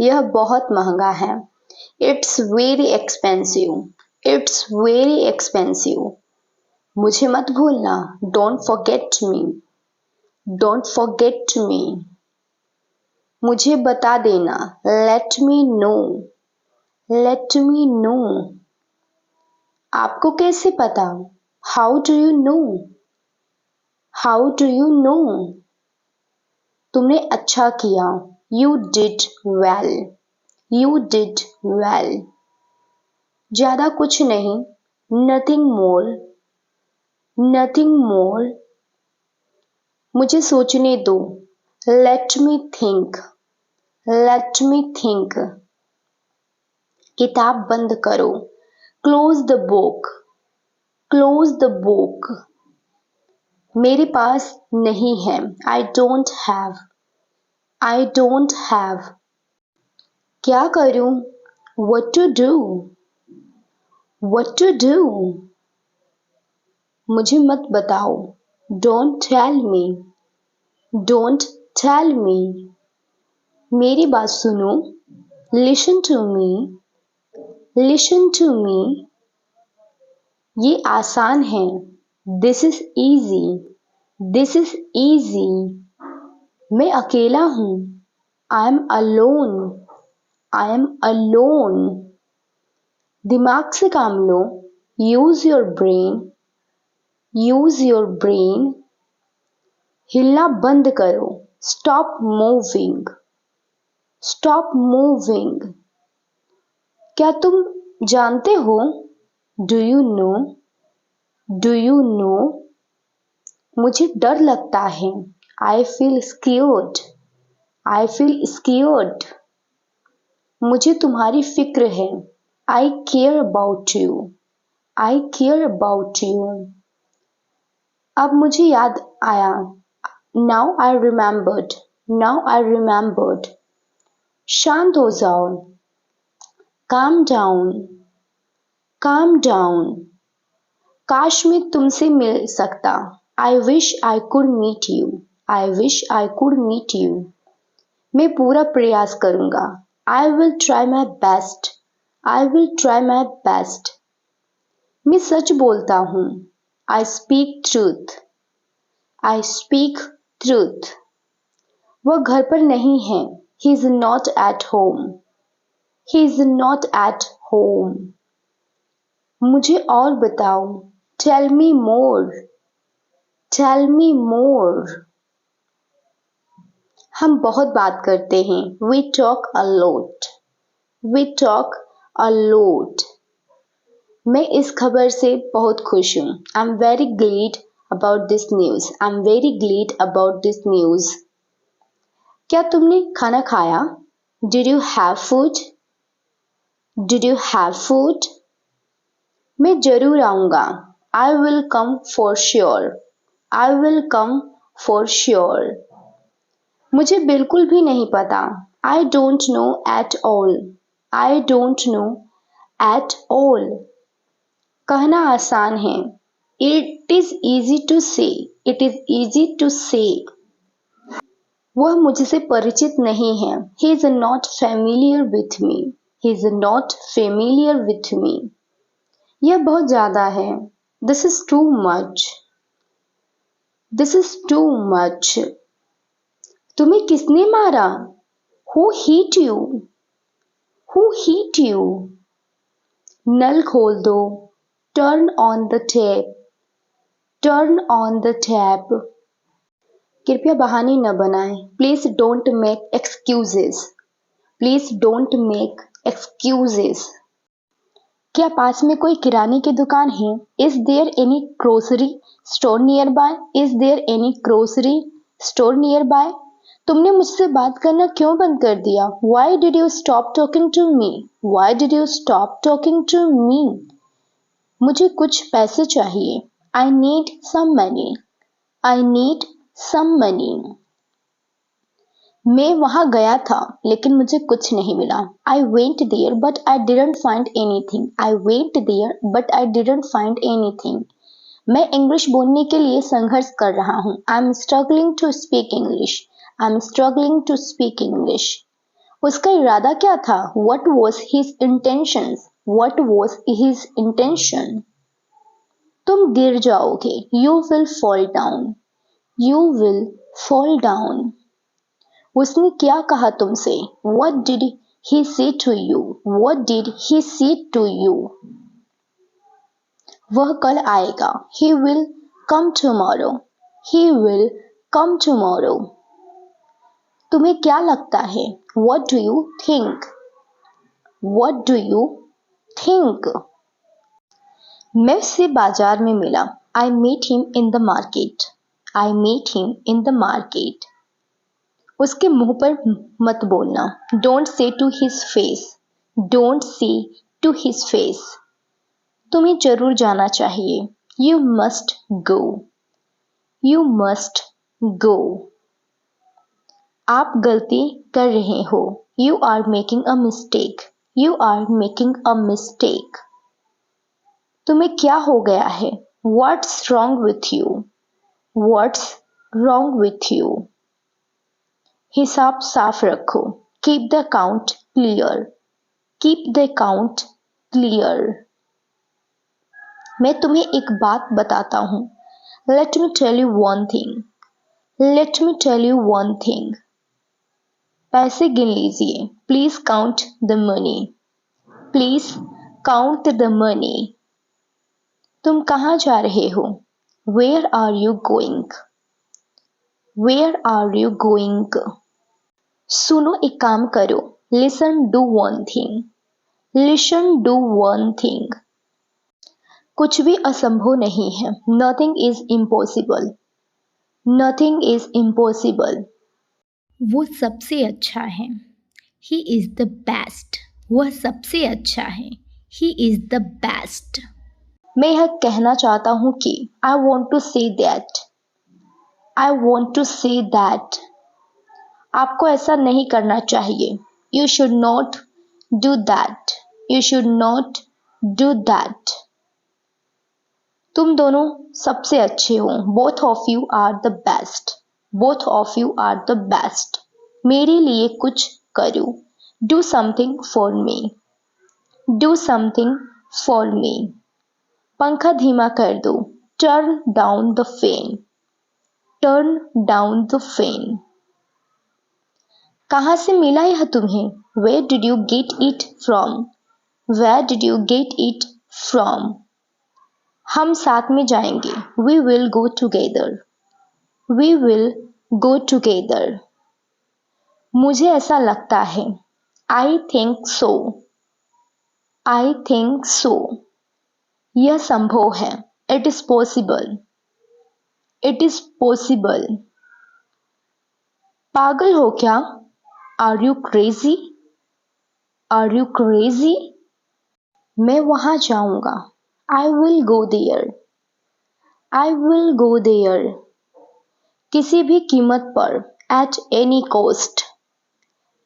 यह बहुत महंगा है। It's very expensive. It's very expensive. मुझे मत भूलना। Don't forget me. Don't forget me. मुझे बता देना। Let me know. Let me know. आपको कैसे पता? How do you know? How do you know? तुमने अच्छा किया। You did well. You did well. ज्यादा कुछ नहीं। Nothing more. Nothing more. मुझे सोचने दो। Let me think. Let me think. किताब बंद करो। Close the book. Close the book. मेरे पास नहीं है। I don't have. I don't have. क्या करूं? What to do? What to do? मुझे मत बताओ। Don't tell me. Don't tell me. मेरी बात सुनो। Listen to me. Listen to me. ये आसान है। This is easy. This is easy. मैं अकेला हूँ। I am alone. I am alone. दिमाग से काम लो। Use your brain. Use your brain. हिलना बंद करो। Stop moving. Stop moving. क्या तुम जानते हो? Do you know? Do you know? मुझे डर लगता है। I feel scared. I feel scared. मुझे तुम्हारी फिक्र है। I care about you. I care about you. अब मुझे याद आया। Now I remembered. Now I remembered. शांत हो जाओ। Calm down. Calm down. काश मैं तुमसे मिल सकता। I wish I could meet you. I wish I could meet you. मैं पूरा प्रयास करूंगा। I will try my best. I will try my best. मैं सच बोलता हूँ। I speak truth. I speak truth. वह घर पर नहीं है। He is not at home. He is not at home. मुझे और बताओ। Tell me more. Tell me more. हम बहुत बात करते हैं। We talk a lot. We talk a lot. मैं इस खबर से बहुत खुश हूँ। I'm very glad about this news. I'm very glad about this news. क्या तुमने खाना खाया? Did you have food? Did you have food? मैं जरूर आऊँगा। I will come for sure. I will come for sure. मुझे बिल्कुल भी नहीं पता। I don't know at all. I don't know at all. कहना आसान है। It is easy to say. It is easy to say. वह मुझसे परिचित नहीं है। He is not familiar with me. He is not familiar with me. यह बहुत ज्यादा है। This is too much. This is too much. तुम्हें किसने मारा? Who hit you? Who hit you? नल खोल दो। Turn on the tap. Turn on the tap. कृपया बहाने न बनाएं। Please don't make excuses. Please don't make excuses. क्या पास में कोई किराने की दुकान है? Is there any grocery store nearby? Is there any grocery store nearby? तुमने मुझसे बात करना क्यों बंद कर दिया? Why did you stop talking to me? Why did you stop talking to me? मुझे कुछ पैसे चाहिए। I need some money. I need some money. मैं वहां गया था लेकिन मुझे कुछ नहीं मिला। I went there but I didn't find anything. I went there but I didn't find anything. मैं इंग्लिश बोलने के लिए संघर्ष कर रहा हूँ। I'm struggling to speak English. I'm struggling to speak English. उसका इरादा क्या था? What was his intentions? What was his intention? तुम गिर जाओगे. You will fall down. You will fall down. उसने क्या कहा तुमसे? What did he say to you? What did he say to you? वह कल आएगा. He will come tomorrow. He will come tomorrow. तुम्हें क्या लगता है? What do you think? What do you think? मैं उससे बाजार में मिला. I met him in the market. I met him in the market. उसके मुंह पर मत बोलना. Don't say to his face. Don't say to his face. तुम्हें जरूर जाना चाहिए. You must go. You must go. आप गलती कर रहे हो. You are making a mistake. You are making a mistake. तुम्हें क्या हो गया है? What's wrong with you? What's wrong with you? हिसाब साफ रखो. Keep the account clear. Keep the account clear. मैं तुम्हें एक बात बताता हूँ. Let me tell you one thing. Let me tell you one thing. पैसे गिन लीजिए. Please count the money. Please count the money. तुम कहाँ जा रहे हो? Where are you going? Where are you going? सुनो एक काम करो. Listen, do one thing. Listen, do one thing. कुछ भी असंभव नहीं है. Nothing is impossible. Nothing is impossible. वो सबसे अच्छा है. He is the best. वह सबसे अच्छा है. He is the best. मैं यह कहना चाहता हूँ कि I want to say that. I want to say that. आपको ऐसा नहीं करना चाहिए. You should not do that. You should not do that. तुम दोनों सबसे अच्छे हो. Both of you are the best. Both of you are the best. मेरे लिए कुछ करो. Do something for me. Do something for me. पंखा धीमा कर दो. Turn down the fan. Turn down the fan. कहाँ से मिला यह तुम्हें? Where did you get it from? Where did you get it from? हम साथ में जाएंगे. We will go together. We will go together. मुझे ऐसा लगता है. I think so. I think so. यह संभव है. It is possible. It is possible. पागल हो क्या? Are you crazy? Are you crazy? मैं वहां जाऊंगा. I will go there. I will go there. किसी भी कीमत पर. At any cost.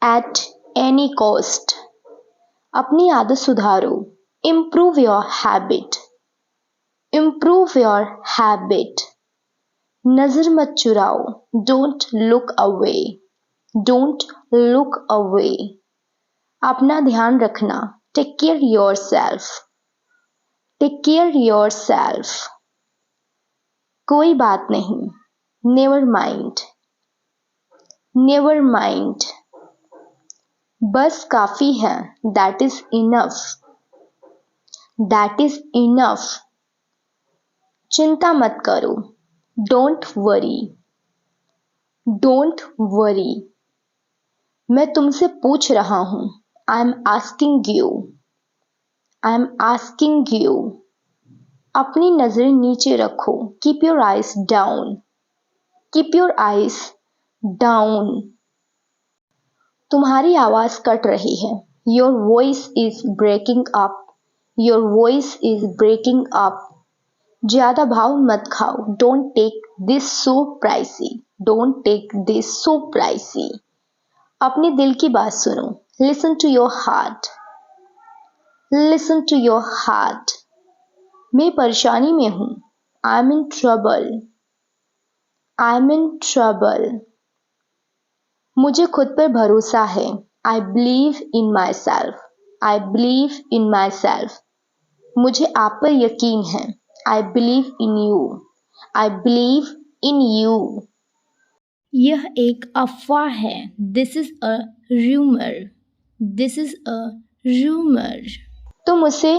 At any cost. अपनी आदत सुधारो. Improve your habit. Improve your habit. नजर मत चुराओ. Don't look away. Don't look away. अपना ध्यान रखना. Take care yourself. Take care yourself. कोई बात नहीं. Never mind. Never mind. बस काफी है. That is enough. That is enough. चिंता मत करो. Don't worry. Don't worry. मैं तुमसे पूछ रहा हूँ. I'm asking you. I'm asking you. अपनी नजरें नीचे रखो. Keep your eyes down. Keep your eyes down. तुम्हारी आवाज कट रही है. Your voice is breaking up. Your voice is breaking up. ज्यादा भाव मत खाओ. Don't take this so pricey. Don't take this so pricey. अपने दिल की बात सुनो. Listen to your heart. Listen to your heart. मैं परेशानी में हूँ. I'm in trouble. I'm in trouble. मुझे खुद पर भरोसा है. I believe in myself. I believe in myself. मुझे आप पर यकीन है. I believe in you. I believe in you. यह एक अफवाह है. This is a rumor. This is a rumor. तुम उसे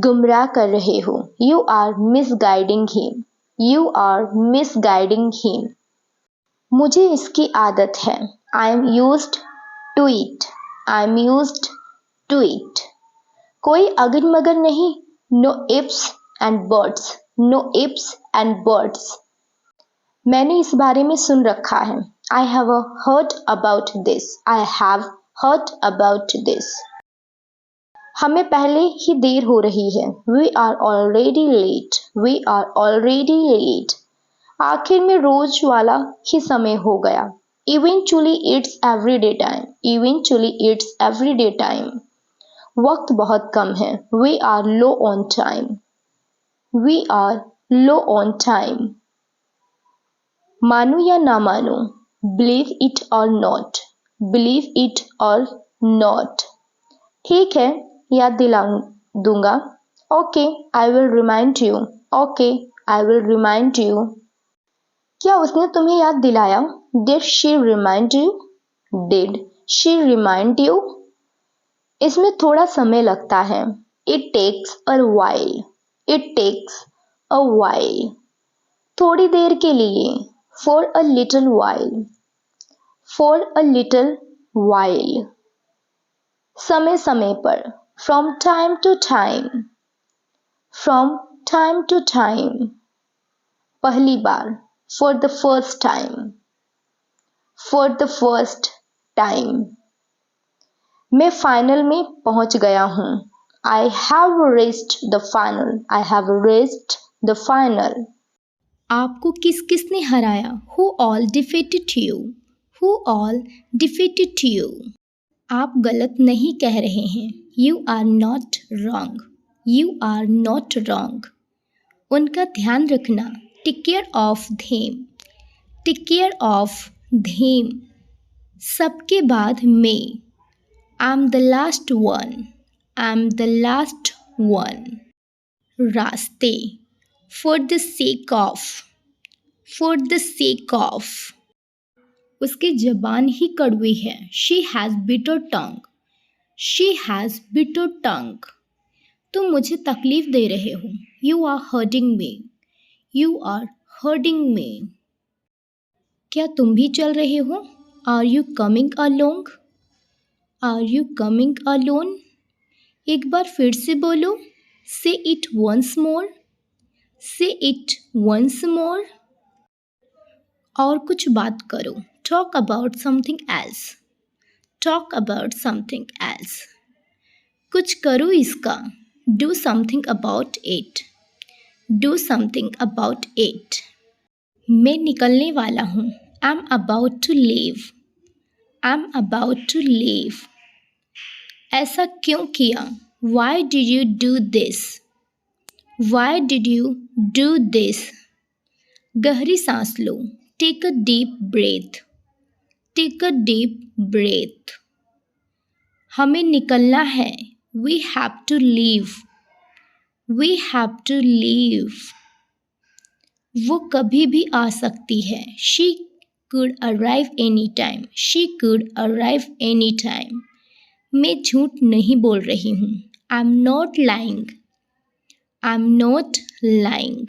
गुमराह कर रहे हो. You are misguiding him. You are misguiding him. मुझे इसकी आदत है. I am used to it. I am used to it. कोई अगर मगर नहीं. No ifs and buts. No ifs and buts. मैंने इस बारे में सुन रखा है. I have heard about this. I have heard about this. हमें पहले ही देर हो रही है. We are already late. We are already late. आखिर में रोज वाला ही समय हो गया. Eventually it's everyday time. Eventually it's everyday time. वक्त बहुत कम है. We are low on time. We are low on time. मानो या ना मानो. Believe it or not. Believe it or not. ठीक है, याद दिला दूंगा. Okay, I will remind you. Okay, I will remind you. क्या उसने तुम्हें याद दिलाया? Did she remind you? Did she remind you? इसमें थोड़ा समय लगता है. It takes a while. It takes a while. थोड़ी देर के लिए. For a little while. For a little while. समय समय पर. From time to time. From time to time. पहली बार. For the first time. For the first time. मैं final में पहुंच गया हूं. I have reached the final. I have reached the final. आपको किस किसने हराया? Who all defeated you? Who all defeated you? आप गलत नहीं कह रहे हैं. You are not wrong. You are not wrong. उनका ध्यान रखना. Take care of them. Take care of them. सबके बाद मैं. I'm the last one. I'm the last one. रास्ते. For the sake of. For the sake of. उसकी जबान ही कड़वी है. She has bitter tongue. She has bitter tongue. तुम मुझे तकलीफ दे रहे हो. You are hurting me. You are hurting me. क्या तुम भी चल रहे हो? Are you coming along? Are you coming alone? एक बार फिर से बोलो. Say it once more. Say it once more. और कुछ बात करो. Talk about something else. Talk about something else. कुछ करो इसका. Do something about it. Do something about it. मैं निकलने वाला हूँ. I'm about to leave. I'm about to leave. ऐसा क्यों किया? Why did you do this? Why did you do this? गहरी सांस लो. Take a deep breath. Take a deep breath. हमें निकलना है. We have to leave. We have to leave. वो कभी भी आ सकती है. She could arrive anytime. She could arrive anytime. मैं झूठ नहीं बोल रही हूँ. I'm not lying. I'm not lying.